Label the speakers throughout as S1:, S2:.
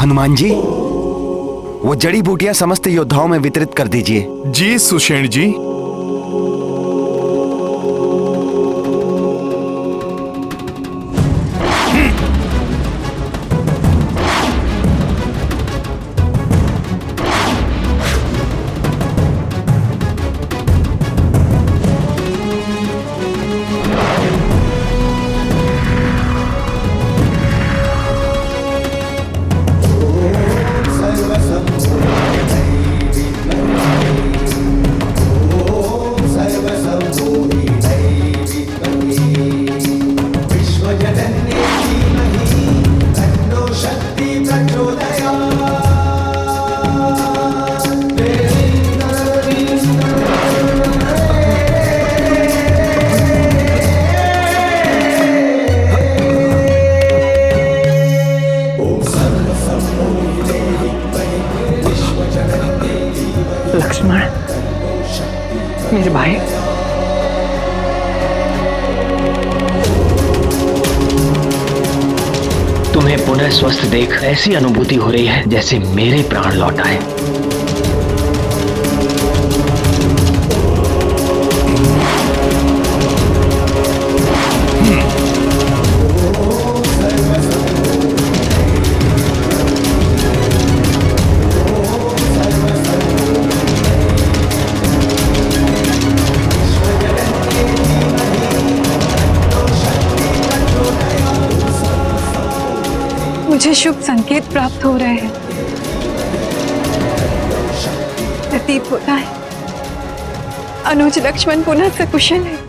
S1: हनुमान जी, वो जड़ी बूटियां समस्त योद्धाओं में वितरित कर दीजिए।
S2: जी सुषेण जी।
S3: लक्ष्मण, मेरे भाई, तुम्हें पुनः स्वस्थ देख ऐसी अनुभूति हो रही है जैसे मेरे प्राण लौट आए।
S4: मुझे शुभ संकेत प्राप्त हो रहे हैं। प्रतीत होता है अनुज लक्ष्मण पुनः सकुशल है।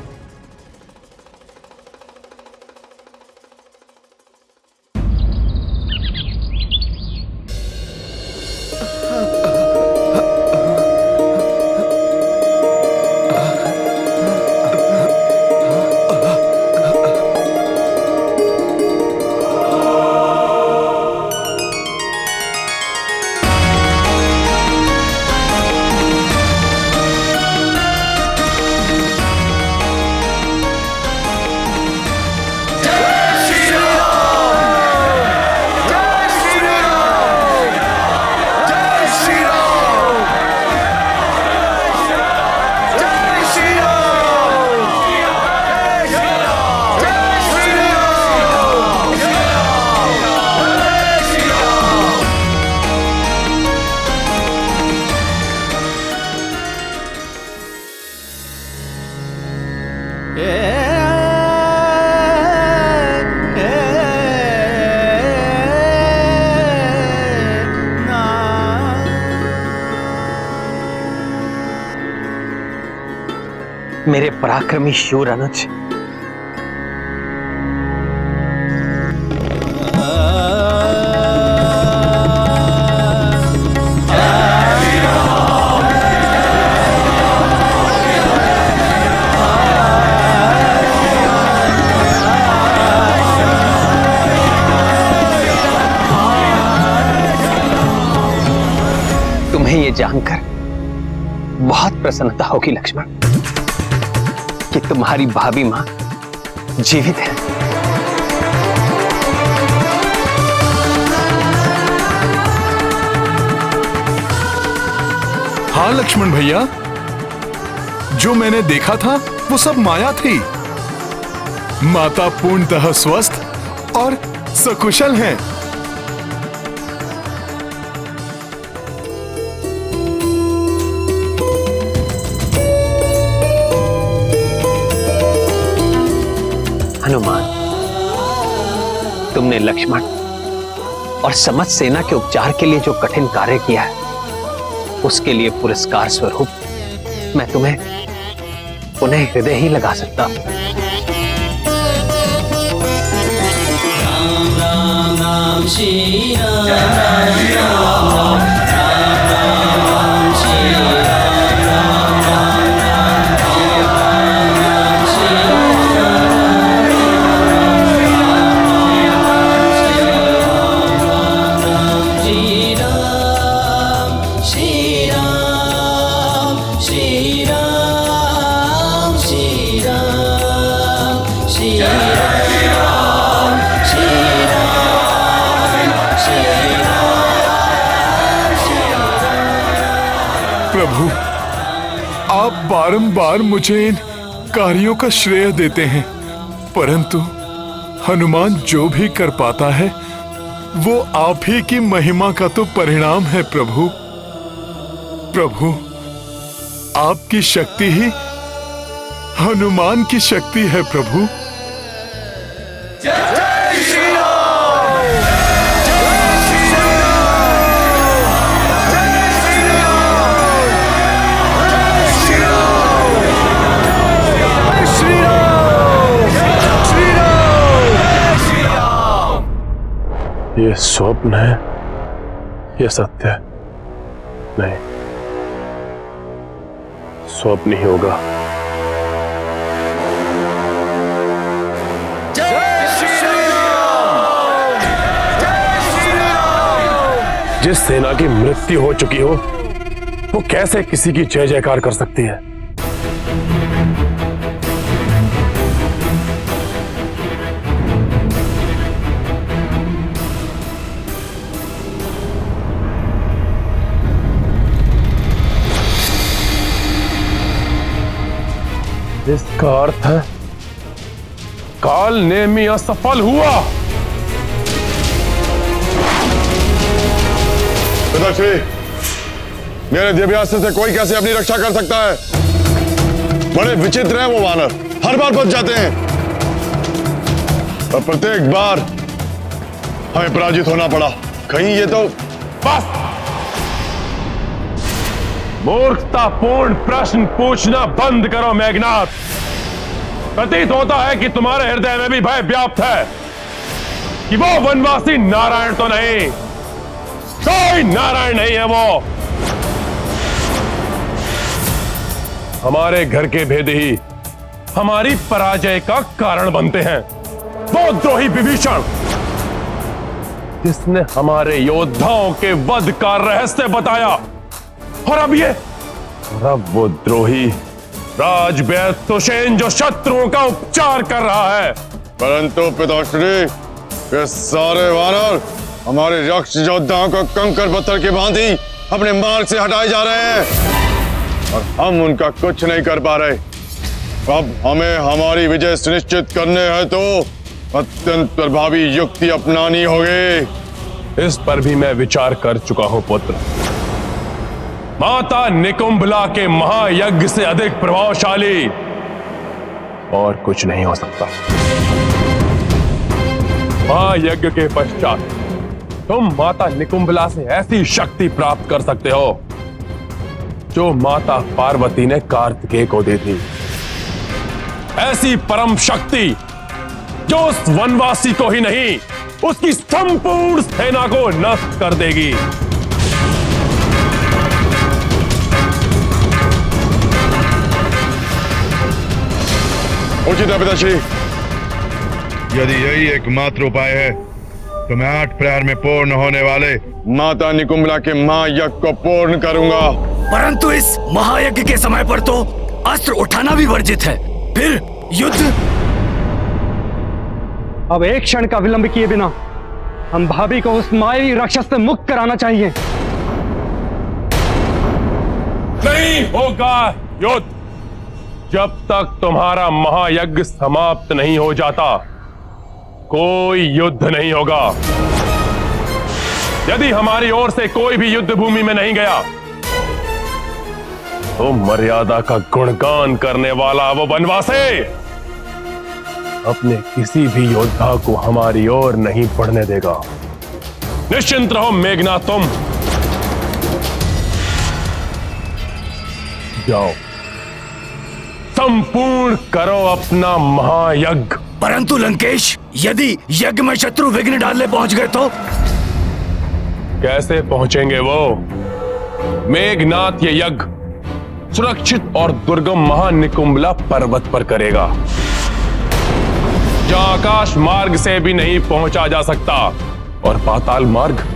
S3: मेरे पराक्रमी शूर अनुज, तुम्हें यह जानकर बहुत प्रसन्नता होगी लक्ष्मण कि तुम्हारी भाभी मां जीवित है।
S2: हाँ लक्ष्मण भैया, जो मैंने देखा था वो सब माया थी। माता पूर्णतः स्वस्थ और सकुशल हैं।
S3: हनुमान, तुमने लक्ष्मण और समस्त सेना के उपचार के लिए जो कठिन कार्य किया है, उसके लिए पुरस्कार स्वरूप मैं तुम्हें पुनः हृदय ही लगा सकता हूं। राम राम राम श्री राम राम राम राम राम श्री राम राम राम
S2: प्रभु, आप बारंबार मुझे इन कार्यों का श्रेय देते हैं, परंतु हनुमान जो भी कर पाता है वो आप ही की महिमा का तो परिणाम है प्रभु। प्रभु, आपकी शक्ति ही हनुमान की शक्ति है प्रभु।
S5: ये स्वप्न है, ये सत्य है? नहीं, स्वप्न ही होगा। जिस सेना की मृत्यु हो चुकी हो वो कैसे किसी की जय जयकार कर सकती है? इसका अर्थ है काल नेमी असफल हुआ।
S6: पिताश्री, मेरे दिव्यास्त्र से कोई कैसे अपनी रक्षा कर सकता है? बड़े विचित्र हैं वो वानर, हर बार बच जाते हैं और प्रत्येक बार हमें पराजित होना पड़ा। कहीं ये तो
S5: बस मूर्खतापूर्ण प्रश्न पूछना बंद करो मेघनाथ। प्रतीत होता है कि तुम्हारे हृदय में भी भय व्याप्त है कि वो वनवासी नारायण तो नहीं, कोई नारायण नहीं है वो। हमारे घर के भेद ही हमारी पराजय का कारण बनते हैं। वो द्रोही विभीषण जिसने हमारे योद्धाओं के वध का रहस्य बताया, और अब वो द्रोही राजवैद्य सुषेण जो शत्रुओं का उपचार कर रहा है।
S6: परंतु पिताश्री, ये सारे वानर हमारे यक्ष योद्धाओं को कंकर पत्थर के भांति अपने मार्ग से हटाए जा रहे हैं और हम उनका कुछ नहीं कर पा रहे। अब हमें हमारी विजय सुनिश्चित करने हैं तो अत्यंत प्रभावी युक्ति अपनानी होगी।
S5: इस पर भी मैं विचार कर चुका हूं पुत्र। माता निकुंभला के महायज्ञ से अधिक प्रभावशाली और कुछ नहीं हो सकता। महायज्ञ के पश्चात तुम माता निकुंभला से ऐसी शक्ति प्राप्त कर सकते हो जो माता पार्वती ने कार्तिकेय को दी थी। ऐसी परम शक्ति जो उस वनवासी को ही नहीं, उसकी संपूर्ण सेना को नष्ट कर देगी।
S6: उचित है पिताश्री, यदि यही एकमात्र उपाय है तो मैं 8 प्रहर में पूर्ण होने वाले माता निकुंभला के महायज्ञ को पूर्ण करूंगा।
S1: परंतु इस महायज्ञ के समय पर तो अस्त्र उठाना भी वर्जित है, फिर युद्ध।
S7: अब एक क्षण का विलंब किए बिना हम भाभी को उस मायावी राक्षस से मुक्त कराना चाहिए।
S5: नहीं होगा युद्ध जब तक तुम्हारा महायज्ञ समाप्त नहीं हो जाता। कोई युद्ध नहीं होगा। यदि हमारी ओर से कोई भी युद्ध भूमि में नहीं गया तो मर्यादा का गुणगान करने वाला वो वनवासी अपने किसी भी योद्धा को हमारी ओर नहीं बढ़ने देगा। निश्चिंत रहो मेघनाथ, तुम जाओ, संपूर्ण करो अपना महायज्ञ।
S1: परंतु लंकेश, यदि यज्ञ में शत्रु विघ्न डालने पहुंच गए तो?
S5: कैसे पहुंचेंगे वो? मेघनाथ ये यज्ञ सुरक्षित और दुर्गम महानिकुंभला पर्वत पर करेगा, जहां आकाश मार्ग से भी नहीं पहुंचा जा सकता और पाताल मार्ग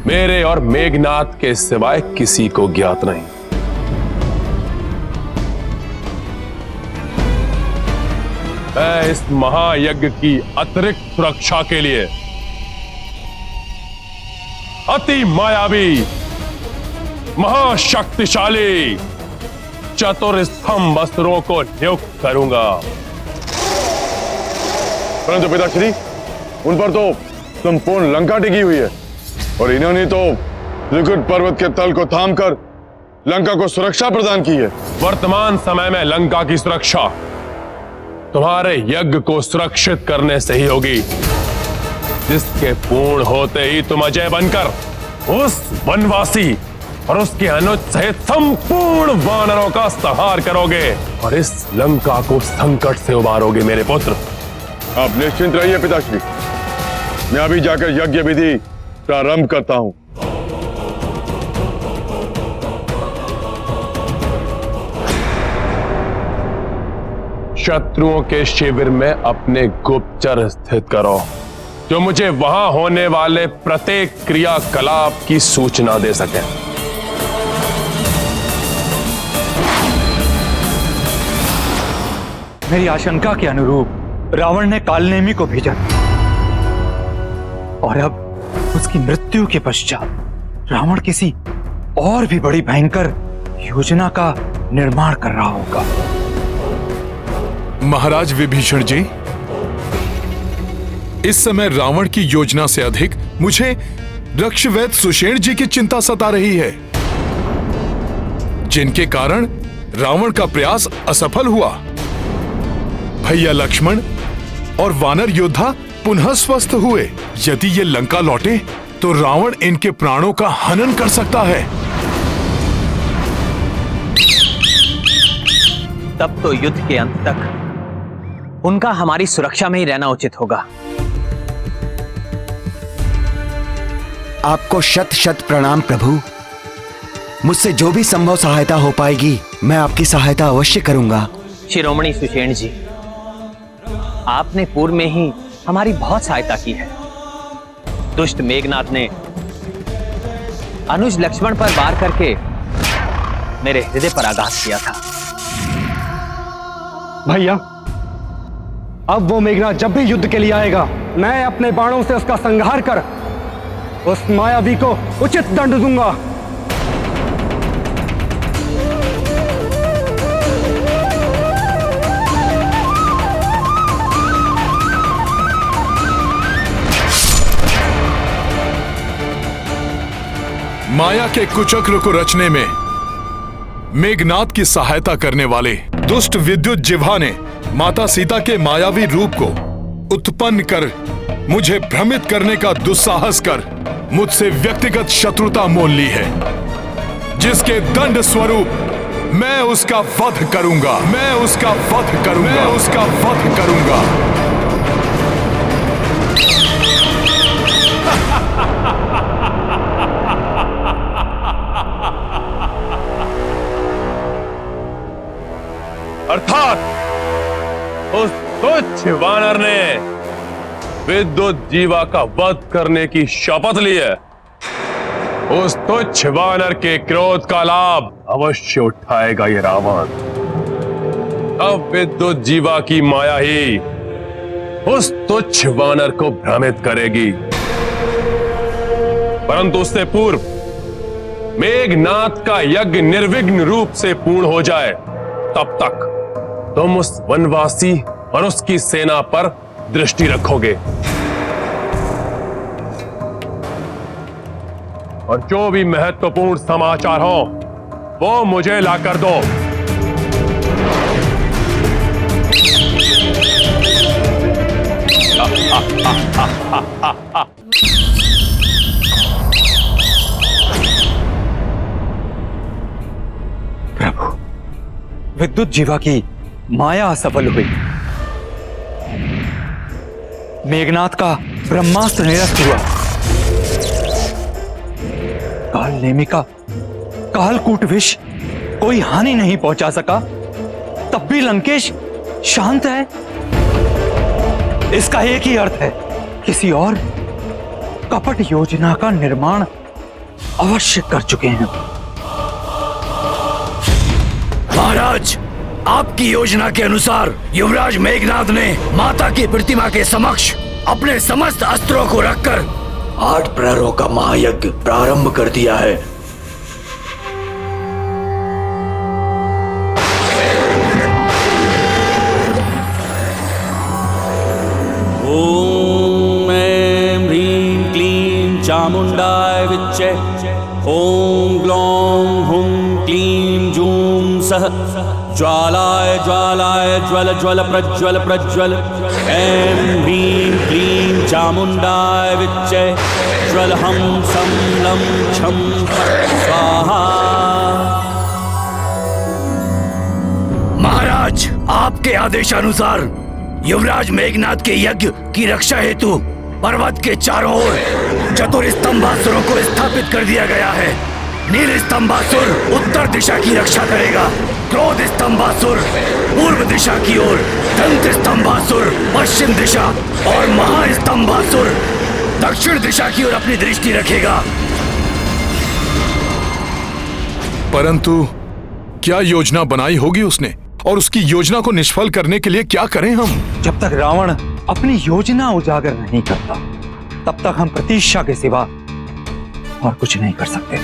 S5: मेरे और मेघनाथ के सिवाय किसी को ज्ञात नहीं। मैं इस महायज्ञ की अतिरिक्त सुरक्षा के लिए अति मायावी महाशक्तिशाली चतुर स्तंभ अस्त्रों को नियुक्त करूंगा।
S6: परंतु पिताश्री, उन पर तो संपूर्ण लंका टिकी हुई है और इन्होंने तो लिकुट पर्वत के तल को थामकर लंका को सुरक्षा प्रदान की है।
S5: वर्तमान समय में लंका की सुरक्षा तुम्हारे यज्ञ को सुरक्षित करने से ही होगी, जिसके पूर्ण होते ही तुम अजय बनकर उस वनवासी और उसके अनुज सहित संपूर्ण वानरों का संहार करोगे और इस लंका को संकट से उबारोगे मेरे पुत्र।
S6: आप निश्चिंत रहिए पिताश्री, मैं अभी जाकर यज्ञ विधि प्रारंभ करता हूं।
S5: शत्रुओं के शिविर में अपने गुप्तचर स्थित करो, जो मुझे वहां होने वाले प्रत्येक क्रियाकलाप की सूचना दे सके।
S7: मेरी आशंका के अनुरूप रावण ने कालनेमी को भेजा और अब उसकी मृत्यु के पश्चात रावण किसी और भी बड़ी भयंकर योजना का निर्माण कर रहा होगा।
S2: महाराज विभीषण जी, इस समय रावण की योजना से अधिक मुझे रक्षवैद सुषेण जी की चिंता सता रही है, जिनके कारण रावण का प्रयास असफल हुआ। भैया लक्ष्मण और वानर योद्धा पुनः स्वस्थ हुए। यदि ये लंका लौटे तो रावण इनके प्राणों का हनन कर सकता है।
S3: तब तो युद्ध के अंत तक उनका हमारी सुरक्षा में ही रहना उचित होगा।
S8: आपको शत शत प्रणाम प्रभु। मुझसे जो भी संभव सहायता हो पाएगी मैं आपकी सहायता अवश्य करूंगा।
S3: शिरोमणि सुषेण जी, आपने पूर्व में ही हमारी बहुत सहायता की है। दुष्ट मेघनाथ ने अनुज लक्ष्मण पर वार करके मेरे हृदय पर आघात किया था।
S7: भैया, अब वो मेघनाथ जब भी युद्ध के लिए आएगा, मैं अपने बाणों से उसका संहार कर उस मायावी को उचित दंड दूंगा।
S2: माया के कुचक्र को रचने में मेघनाथ की सहायता करने वाले दुष्ट विद्युत जिह्वा ने माता सीता के मायावी रूप को उत्पन्न कर मुझे भ्रमित करने का दुस्साहस कर मुझसे व्यक्तिगत शत्रुता मोल ली है, जिसके दंड स्वरूप मैं उसका वध करूंगा। मैं उसका वध करूंगा। मैं उसका वध करूंगा।
S5: अर्थात उस तुच्छ वानर ने विद्युत जीवा का वध करने की शपथ ली है। उस तुच्छ वानर के क्रोध का लाभ अवश्य उठाएगा ये रावण। अब विद्युत जीवा की माया ही उस तुच्छ वानर को भ्रमित करेगी, परंतु उससे पूर्व मेघनाथ का यज्ञ निर्विघ्न रूप से पूर्ण हो जाए, तब तक तुम उस वनवासी और उसकी सेना पर दृष्टि रखोगे और जो भी महत्वपूर्ण समाचार हो वो मुझे लाकर दो।
S7: प्रभु, विद्युत जीवा की माया असफल हुई। मेघनाथ का ब्रह्मास्त्र निरस्त हुआ। कालनेमी का कालकूट विष कोई हानि नहीं पहुंचा सका, तब भी लंकेश शांत है। इसका एक ही अर्थ है, किसी और कपट योजना का निर्माण अवश्य कर चुके हैं।
S1: महाराज, आपकी योजना के अनुसार युवराज मेघनाथ ने माता की प्रतिमा के समक्ष अपने समस्त अस्त्रों को रखकर 8 प्रहरों का महायज्ञ प्रारंभ कर दिया है।
S9: चामुण्डाय विच्चे ॐ ग्लौं हुं क्लीं जूं सः ज्वालाय ज्वालाय ज्वल ज्वल प्रज्वल प्रज्वल ऐं ह्रीं क्लीं चामुण्डाय विच्चे ज्वल हं सं लं छं फट् स्वाहा।
S1: महाराज, आपके आदेशानुसार युवराज मेघनाद के यज्ञ की रक्षा हेतु पर्वत के चारों ओर चतुर स्तंभासुरों को स्थापित कर दिया गया है। नील स्तंभासुर उत्तर दिशा की रक्षा करेगा, क्रोध स्तंभासुर पूर्व दिशा की ओर, दंत स्तंभासुर पश्चिम दिशा और महास्तंभासुर दक्षिण दिशा की ओर अपनी दृष्टि रखेगा।
S2: परंतु क्या योजना बनाई होगी उसने, और उसकी योजना को निष्फल करने के लिए क्या करें हम?
S7: जब तक रावण अपनी योजना उजागर नहीं करता, तब तक हम प्रतीक्षा के सिवा और कुछ नहीं कर सकते।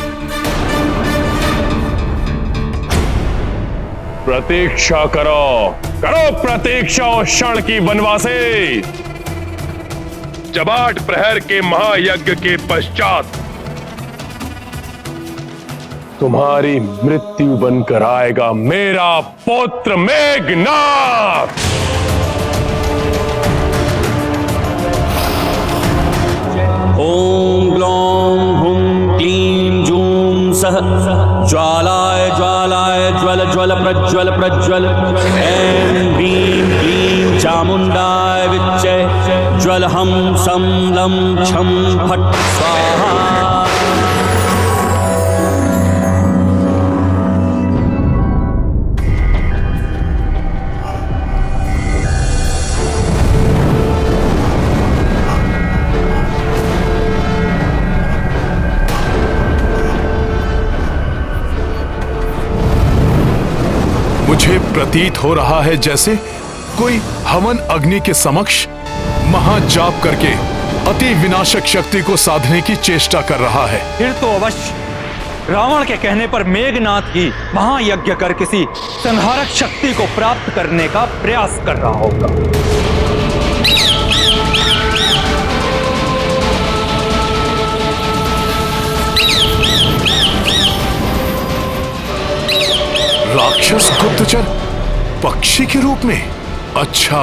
S5: प्रतीक्षा करो, करो प्रतीक्षा उस क्षण की वनवासी, जब 8 प्रहर के महायज्ञ के पश्चात तुम्हारी मृत्यु बनकर आएगा मेरा पुत्र मेघनाद।
S9: ॐ ग्लौं हुं क्लीं जूं सः ज्वालाय ज्वालाय ज्वल ज्वल प्रज्वल प्रज्वल ऐं ह्रीं क्लीं चामुण्डाय विच्चे ज्वल हं सं लं छं फट् स्वाहा।
S2: मुझे प्रतीत हो रहा है जैसे कोई हवन अग्नि के समक्ष महाजाप करके अति विनाशक शक्ति को साधने की चेष्टा कर रहा है।
S7: फिर तो अवश्य रावण के कहने पर मेघनाद की महायज्ञ कर किसी संहारक शक्ति को प्राप्त करने का प्रयास कर रहा होगा।
S2: राक्षस गुप्तचर पक्षी के रूप में? अच्छा,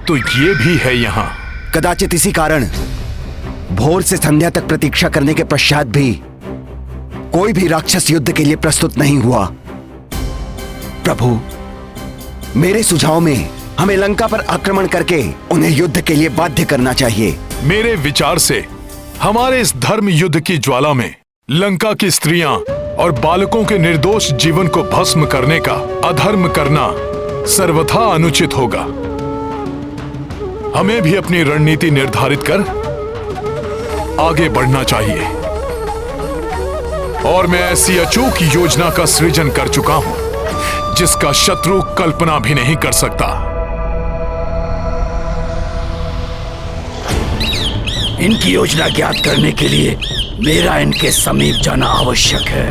S2: तो ये भी है यहाँ।
S8: कदाचित इसी कारण भोर से संध्या तक प्रतीक्षा करने के पश्चात भी कोई भी राक्षस युद्ध के लिए प्रस्तुत नहीं हुआ। प्रभु, मेरे सुझाव में हमें लंका पर आक्रमण करके उन्हें युद्ध के लिए बाध्य करना चाहिए।
S2: मेरे विचार से हमारे इस धर्म युद्ध की ज्वाला में लंका की स्त्रियां और बालकों के निर्दोष जीवन को भस्म करने का अधर्म करना सर्वथा अनुचित होगा। हमें भी अपनी रणनीति निर्धारित कर आगे बढ़ना चाहिए, और मैं ऐसी अचूक योजना का सृजन कर चुका हूं जिसका शत्रु कल्पना भी नहीं कर सकता।
S1: इनकी योजना ज्ञात करने के लिए मेरा इनके समीप जाना आवश्यक है।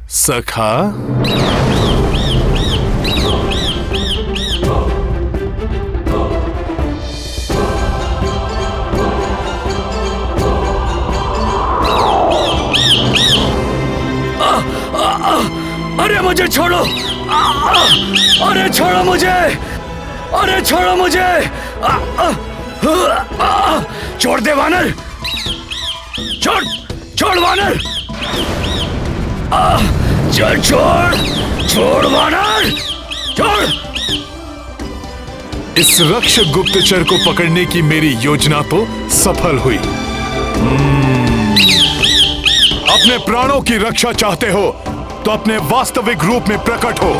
S2: सखा,
S1: अरे मुझे छोड़ो, अरे छोड़ो मुझे, अरे छोड़ो मुझे, छोड़ दे वानर, छोड़ छोड़ वानर, चल छोड़ छोड़ वानर, छोड़।
S2: इस रक्ष गुप्तचर को पकड़ने की मेरी योजना तो सफल हुई। अपने प्राणों की रक्षा चाहते हो तो अपने वास्तविक रूप में प्रकट हो।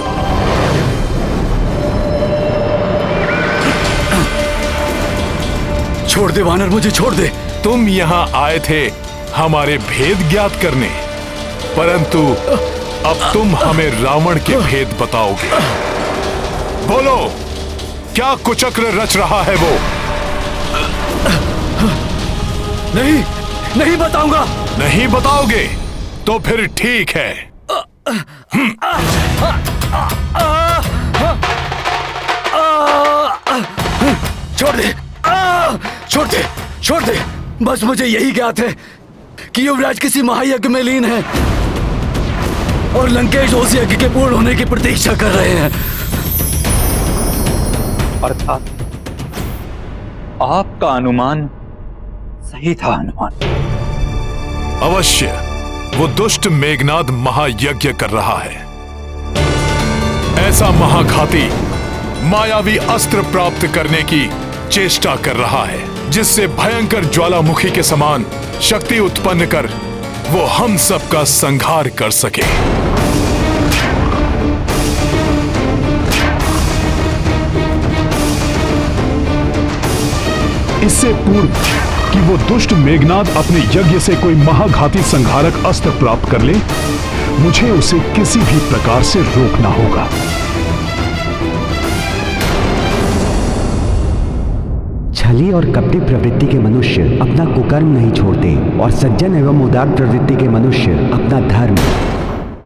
S1: छोड़ दे वानर, मुझे छोड़ दे।
S2: तुम यहाँ आए थे हमारे भेद ज्ञात करने, परंतु अब तुम हमें रावण के भेद बताओगे। बोलो, क्या कुचक्र रच रहा है वो?
S1: नहीं, नहीं बताऊंगा।
S2: नहीं बताओगे तो फिर ठीक है।
S1: छोड़ दे, छोड़ दे, छोड़ दे। बस मुझे यही ज्ञात है कि युवराज किसी महायज्ञ में लीन है और लंकेश उस यज्ञ के पूर्ण होने की प्रतीक्षा कर रहे हैं।
S10: अर्थात आपका अनुमान सही था हनुमान।
S2: अवश्य वो दुष्ट मेघनाद महायज्ञ कर रहा है। ऐसा महाघाती मायावी अस्त्र प्राप्त करने की चेष्टा कर रहा है जिससे भयंकर ज्वालामुखी के समान शक्ति उत्पन्न कर वो हम सबका संहार कर सके।
S11: इससे पूर्व कि वो दुष्ट मेघनाद अपने यज्ञ से कोई महाघाती संहारक अस्त्र प्राप्त कर ले, मुझे उसे किसी भी प्रकार से रोकना होगा।
S8: छली और कपटी प्रवृत्ति के मनुष्य अपना कुकर्म नहीं छोड़ते और सज्जन एवं उदार प्रवृत्ति के मनुष्य अपना धर्म